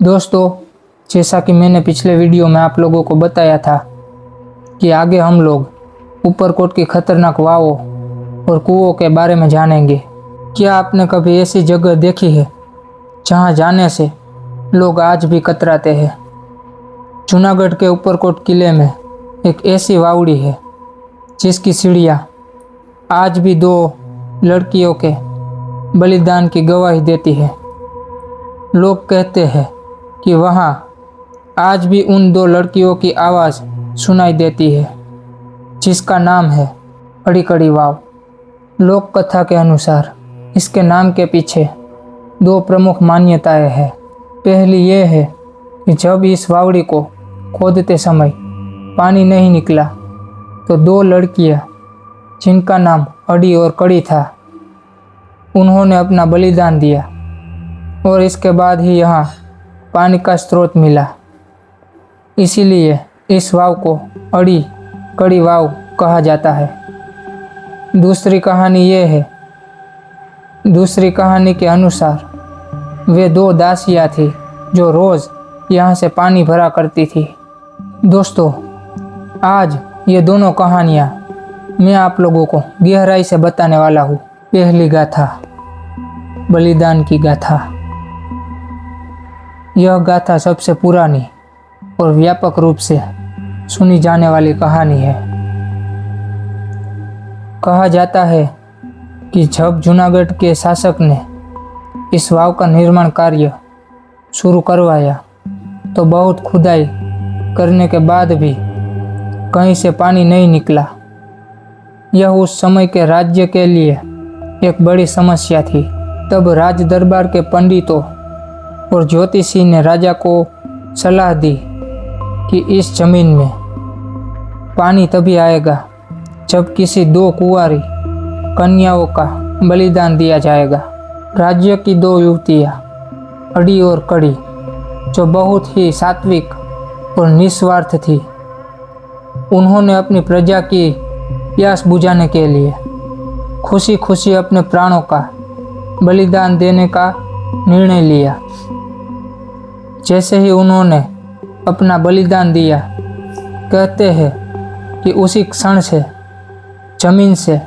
दोस्तों, जैसा कि मैंने पिछले वीडियो में आप लोगों को बताया था कि आगे हम लोग ऊपरकोट की खतरनाक वावों और कुओं के बारे में जानेंगे। क्या आपने कभी ऐसी जगह देखी है जहां जाने से लोग आज भी कतराते हैं? जूनागढ़ के ऊपरकोट किले में एक ऐसी वावड़ी है जिसकी सीढ़ियाँ आज भी दो लड़कियों के बलिदान की गवाही देती है। लोग कहते हैं कि वहाँ आज भी उन दो लड़कियों की आवाज़ सुनाई देती है जिसका नाम है अड़ीकड़ी वाव। लोक कथा के अनुसार इसके नाम के पीछे दो प्रमुख मान्यताएं हैं। पहली ये है कि जब इस वावड़ी को खोदते समय पानी नहीं निकला तो दो लड़कियां जिनका नाम अड़ी और कड़ी था उन्होंने अपना बलिदान दिया और इसके बाद ही यहाँ पानी का स्रोत मिला। इसीलिए इस वाव को अड़ी कड़ी वाव कहा जाता है। दूसरी कहानी के अनुसार वे दो दासियाँ थी जो रोज़ यहाँ से पानी भरा करती थी। दोस्तों, आज ये दोनों कहानियाँ मैं आप लोगों को गहराई से बताने वाला हूँ। पहली गाथा, बलिदान की गाथा। यह गाथा सबसे पुरानी और व्यापक रूप से सुनी जाने वाली कहानी है। कहा जाता है कि जब जूनागढ़ के शासक ने इस वाव का निर्माण कार्य शुरू करवाया तो बहुत खुदाई करने के बाद भी कहीं से पानी नहीं निकला। यह उस समय के राज्य के लिए एक बड़ी समस्या थी। तब राज दरबार के पंडितों और ज्योतिषी ने राजा को सलाह दी कि इस जमीन में पानी तभी आएगा जब किसी दो कुंवारी कन्याओं का बलिदान दिया जाएगा। राज्य की दो युवतियाँ अड़ी और कड़ी, जो बहुत ही सात्विक और निस्वार्थ थी, उन्होंने अपनी प्रजा की प्यास बुझाने के लिए खुशी खुशी अपने प्राणों का बलिदान देने का निर्णय लिया। जैसे ही उन्होंने अपना बलिदान दिया, कहते हैं कि उसी क्षण से जमीन से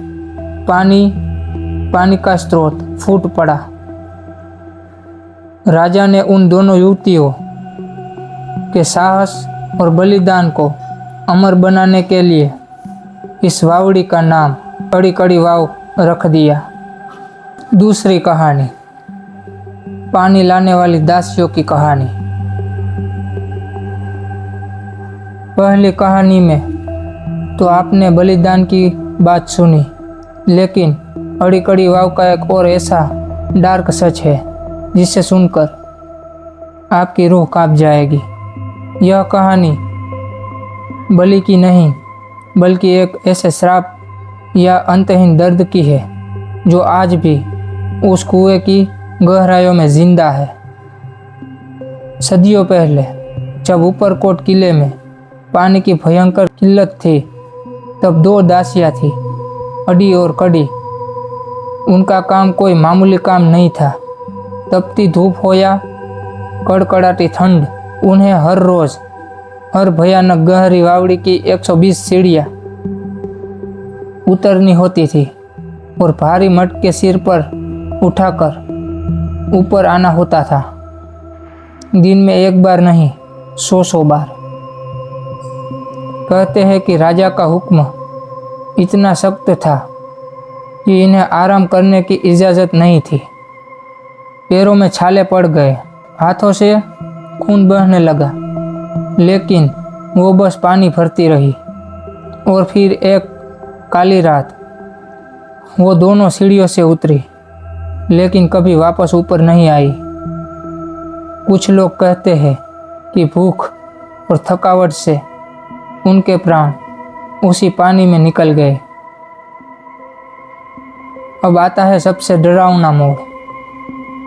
पानी का स्रोत फूट पड़ा। राजा ने उन दोनों युवतियों के साहस और बलिदान को अमर बनाने के लिए इस वावड़ी का नाम अड़ीकड़ी वाव रख दिया। दूसरी कहानी, पानी लाने वाली दासियों की कहानी। पहली कहानी में तो आपने बलिदान की बात सुनी, लेकिन अड़ीकड़ी वाव का एक और ऐसा डार्क सच है जिसे सुनकर आपकी रूह कांप जाएगी। यह कहानी बलि की नहीं बल्कि एक ऐसे श्राप या अंतहीन दर्द की है जो आज भी उस कुएं की गहराइयों में जिंदा है। सदियों पहले जब ऊपरकोट किले में पानी की भयंकर किल्लत थी, तब दो दासियाँ थी, अड़ी और कड़ी। उनका काम कोई मामूली काम नहीं था। तपती धूप हो या कड़कड़ाती ठंड, उन्हें हर रोज हर भयानक गहरी वावड़ी की 120 सीढ़ियाँ उतरनी होती थी और भारी मटके सिर पर उठाकर ऊपर आना होता था। दिन में एक बार नहीं, 100 बार। कहते हैं कि राजा का हुक्म इतना सख्त था कि इन्हें आराम करने की इजाज़त नहीं थी। पैरों में छाले पड़ गए, हाथों से खून बहने लगा, लेकिन वो बस पानी भरती रही। और फिर एक काली रात वो दोनों सीढ़ियों से उतरी, लेकिन कभी वापस ऊपर नहीं आई। कुछ लोग कहते हैं कि भूख और थकावट से उनके प्राण उसी पानी में निकल गए। अब आता है सबसे डरावना मोड़।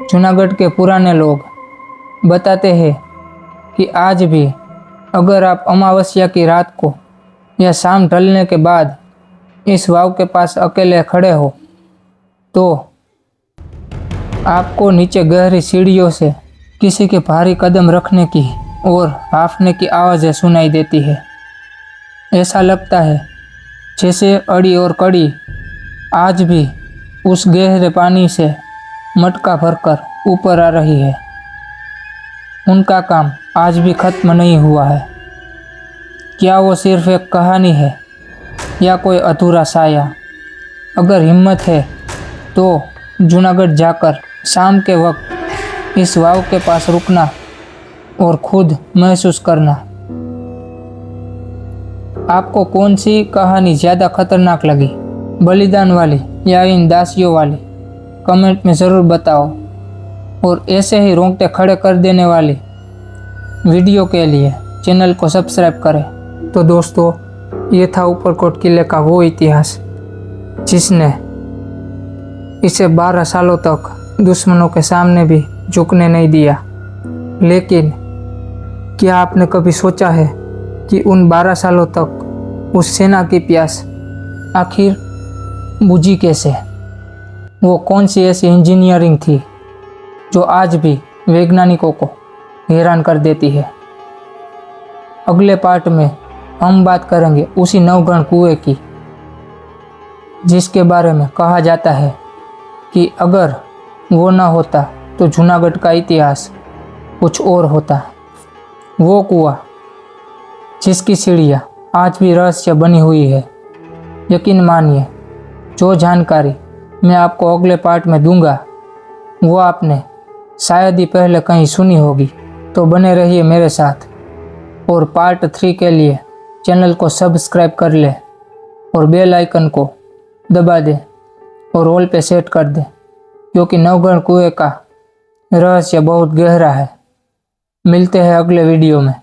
जूनागढ़ के पुराने लोग बताते हैं कि आज भी अगर आप अमावस्या की रात को या शाम ढलने के बाद इस वाव के पास अकेले खड़े हो तो आपको नीचे गहरी सीढ़ियों से किसी के भारी कदम रखने की और हांफने की आवाज़ें सुनाई देती है। ऐसा लगता है जैसे अड़ी और कड़ी आज भी उस गहरे पानी से मटका भरकर ऊपर आ रही है। उनका काम आज भी खत्म नहीं हुआ है। क्या वो सिर्फ एक कहानी है या कोई अधूरा साया? अगर हिम्मत है तो जूनागढ़ जाकर शाम के वक्त इस वाव के पास रुकना और खुद महसूस करना। आपको कौन सी कहानी ज़्यादा खतरनाक लगी, बलिदान वाली या इन दासियों वाली? कमेंट में ज़रूर बताओ। और ऐसे ही रोंगटे खड़े कर देने वाली वीडियो के लिए चैनल को सब्सक्राइब करें। तो दोस्तों, ये था ऊपरकोट किले का वो इतिहास जिसने इसे 12 सालों तक दुश्मनों के सामने भी झुकने नहीं दिया। लेकिन क्या आपने कभी सोचा है कि उन 12 सालों तक उस सेना की प्यास आखिर बुझी कैसे? वो कौन सी ऐसी इंजीनियरिंग थी जो आज भी वैज्ञानिकों को हैरान कर देती है? अगले पार्ट में हम बात करेंगे उसी नवगढ़ कुएं की, जिसके बारे में कहा जाता है कि अगर वो ना होता तो जूनागढ़ का इतिहास कुछ और होता। वो कुआं जिसकी सीढ़ियाँ आज भी रहस्य बनी हुई है। यकीन मानिए, जो जानकारी मैं आपको अगले पार्ट में दूंगा वो आपने शायद ही पहले कहीं सुनी होगी। तो बने रहिए मेरे साथ और पार्ट 3 के लिए चैनल को सब्सक्राइब कर ले और बेल आइकन को दबा दे और ऑल पे सेट कर दे, क्योंकि नवगढ़ कुएं का रहस्य बहुत गहरा है। मिलते हैं अगले वीडियो में।